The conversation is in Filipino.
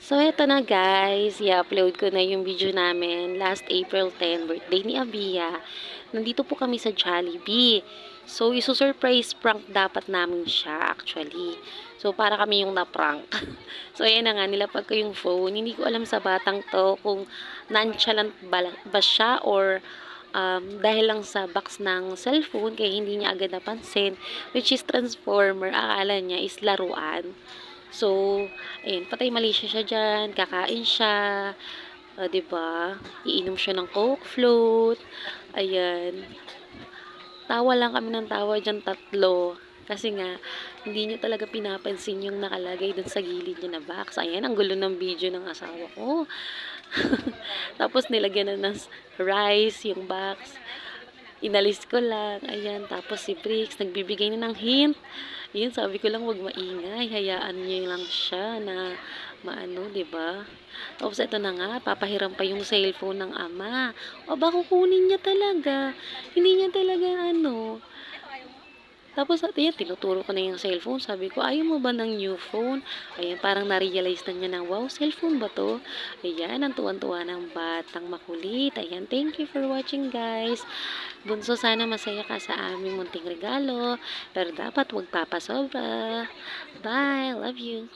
So, eto na guys, i-upload ko na yung video namin last April 10, birthday ni Abia. Nandito po kami sa Jollibee. So, iso-surprise prank dapat namin siya actually. So, para kami yung na-prank. So, ayan na nga, nilapag ko yung phone. Hindi ko alam sa batang to kung nonchalant ba siya or dahil lang sa box ng cellphone kaya hindi niya agad napansin, which is transformer, akala niya is laruan. So, ayun, patay mali siya diyan, kakain siya, 'di ba? Iinom siya ng Coke float, ayan. Tawa lang kami ng tawa diyan tatlo. Kasi nga, hindi niya talaga pinapansin yung nakalagay dun sa gilid niya na box. Ayan, ang gulo ng video ng asawa ko. Tapos nilagyan na ng rice yung box. Inalis ko lang, ayan. Tapos si Briggs, nagbibigay na ng hint. Yun, sabi ko lang, wag maingay. Hayaan niyo lang siya na maano, 'di ba? Tapos ito na nga, papahiram pa yung cellphone ng ama. O ba kukunin niya talaga? Hindi niya talaga ano. Tapos at ayan, tinuturo ko na yung cellphone. Sabi ko, ayaw mo ba ng new phone? Ayan, parang na-realize na niya na, wow, cellphone ba to? Ayan, ang tuwan-tuwa ng batang makulit. Ayan, thank you for watching guys. Bunso, sana masaya ka sa aming munting regalo. Pero dapat huwag papasobra. Bye, love you.